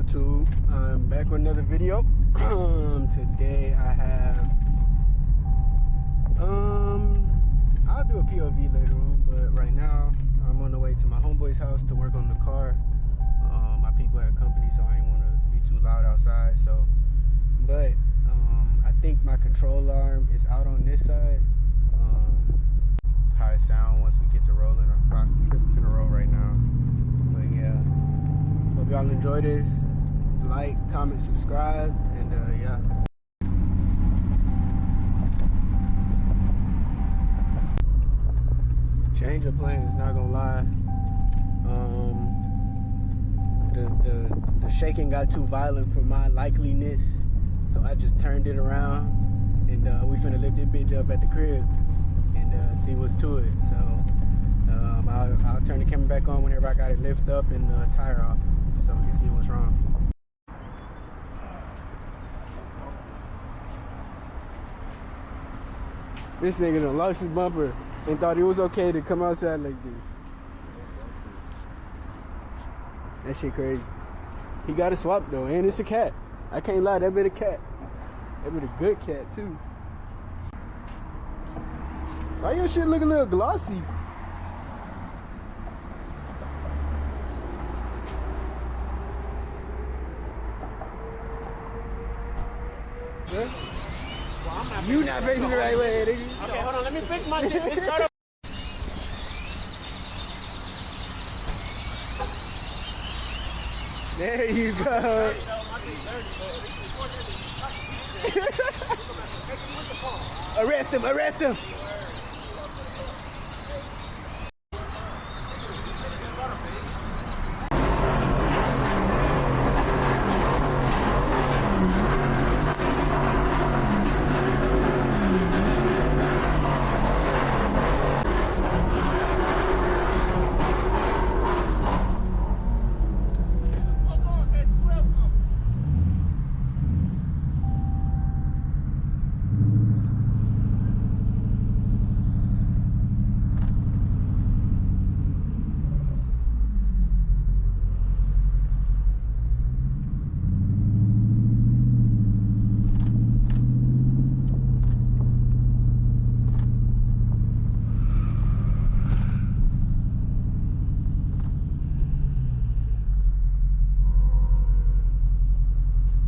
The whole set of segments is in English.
YouTube? I'm back with another video. Today I have I'll do a POV later on, but right now I'm on the way to my homeboy's house to work on the car. My people had company, so I didn't want to be too loud outside. But I think my control arm is out on this side. How it sound once we get to rolling. I'm probably finna roll right now. But yeah, hope y'all enjoy this. Like, comment, subscribe, and yeah. Change of plans, not gonna lie. The shaking got too violent for my likeliness, so I just turned it around, and we finna lift this bitch up at the crib and see what's to it. So I'll turn the camera back on whenever I got it lift up and tire off, so we can see what's wrong. This nigga done lost his bumper and thought it was okay to come outside like this. That shit crazy. He got a swap though, and it's a cat. I can't lie, that bit a cat. That bit a good cat too. Why your shit look a little glossy? Huh? Well, I'm not You not facing the right way, nigga. Okay, hold on. Let me fix my shit. Let's start up. There you go. Arrest him, arrest him.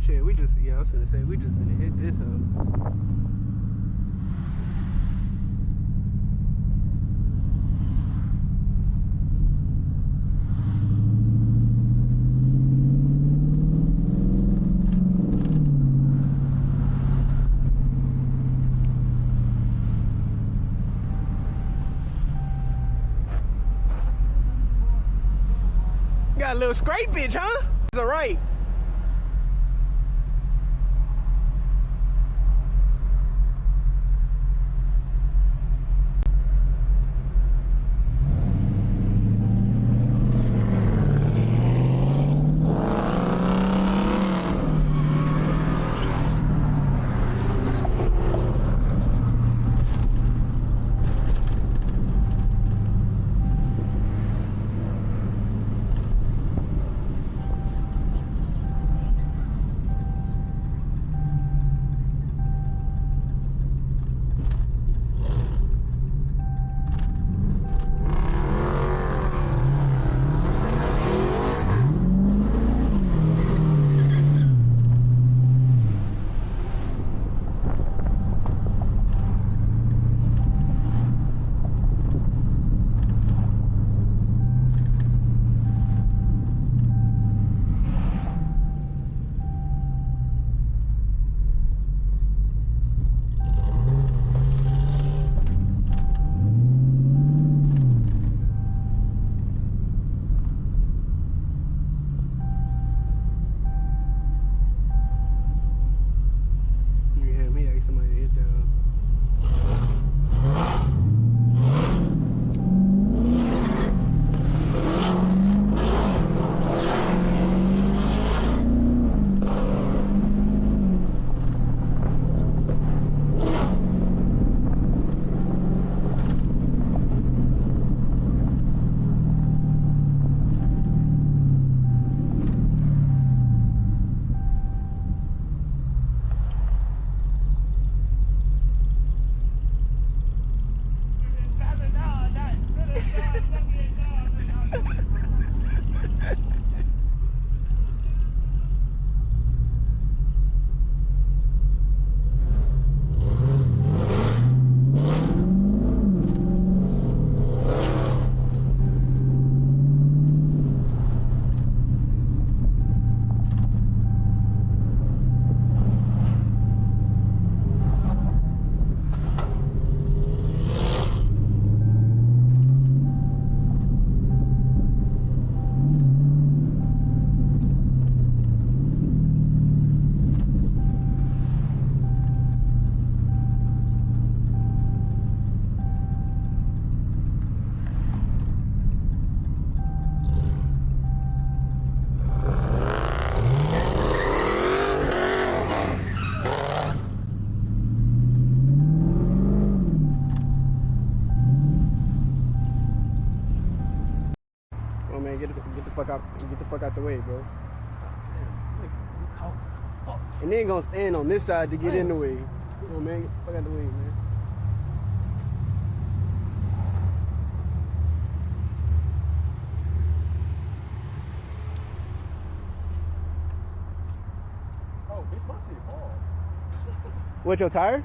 Shit, I was finna say, we just finna hit this hoe. Got a little scrapage, huh? It's alright. get the fuck out the way, bro. And then gonna stand on this side to get in the way. Come on, man, get the fuck out the way, man. Oh, bitch, my shit ball. What, your tire?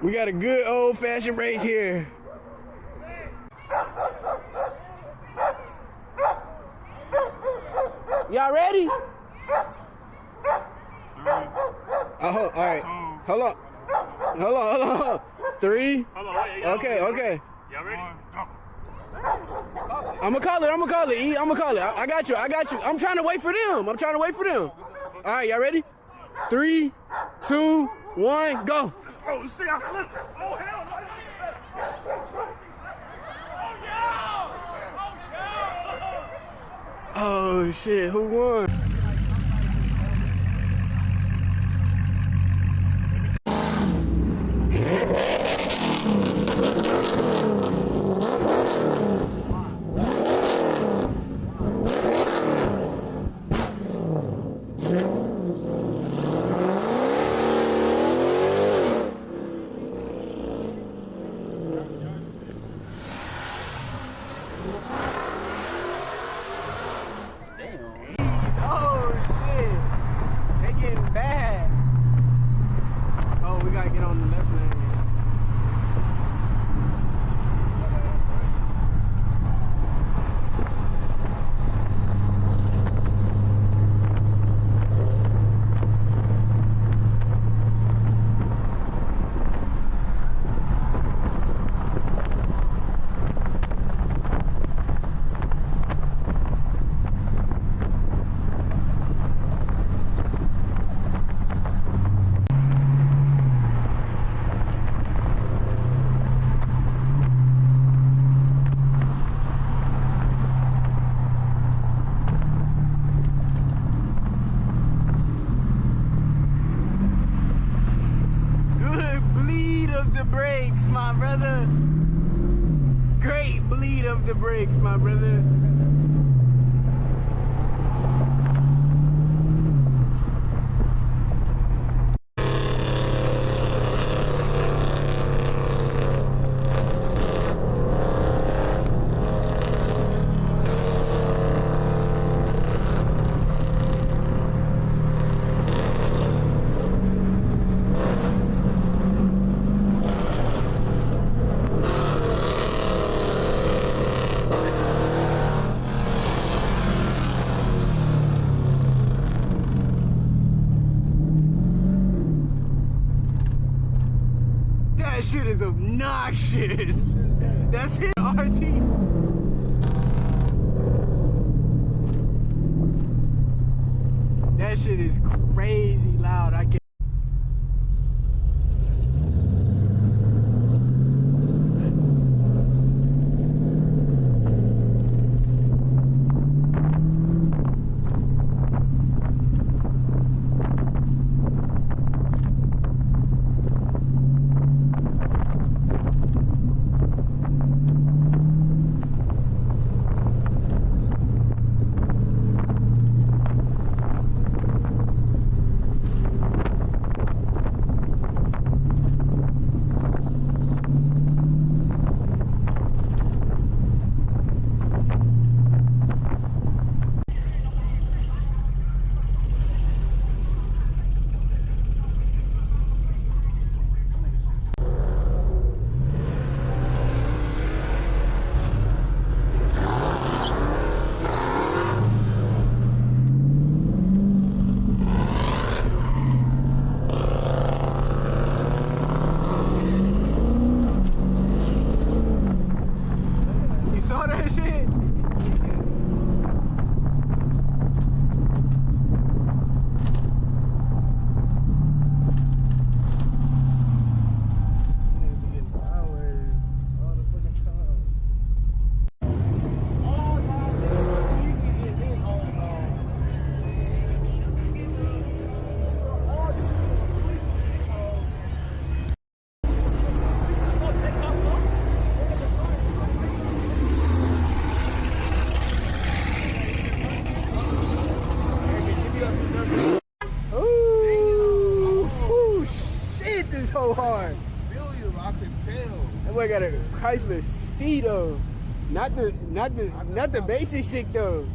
We got a good old-fashioned race here. Y'all ready? All right. Hold on. 3. Hold on, wait, Okay. Y'all ready? I'm gonna call it. E, I'm gonna call it. I got you. I'm trying to wait for them. All right, y'all ready? 3, 2, 1, go. Oh, see, I flipped. Oh, hell no. Oh shit, who won? Oh shit, they getting bad. Oh, we gotta get on the left lane. The brakes, my brother. Great bleed of the brakes, my brother. That shit is obnoxious. That's it, RT. That shit is crazy loud. I can't. so hard. Feel you, I could tell. That boy got a Chrysler C though. Not the basic shit though.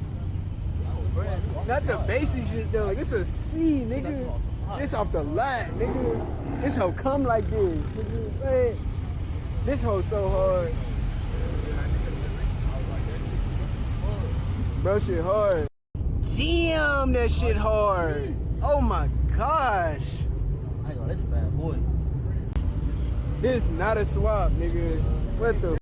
Not the basic shit though. This a C, nigga. This off the lot, nigga. This hoe come like this, nigga. Man, this hoe so hard. Bro, shit hard. Damn, that shit hard. Oh my gosh. I go, that's a bad boy. This not a swap, nigga. What the?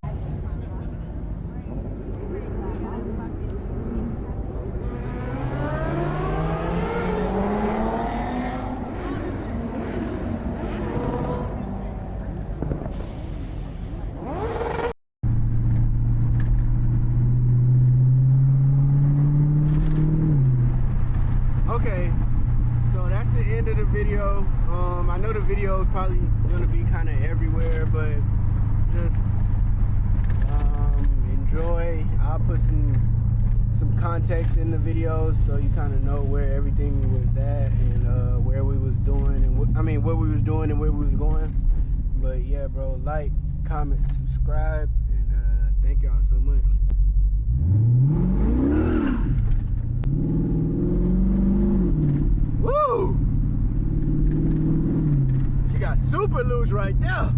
Okay, so that's the end of the video. I know the video is probably gonna be kind of everywhere, but just enjoy. I'll put some context in the videos so you kind of know where everything was at and where we was doing and what we was doing and where we was going. But yeah, bro, like, comment, subscribe, and thank y'all so much. Woo! She got super loose right there.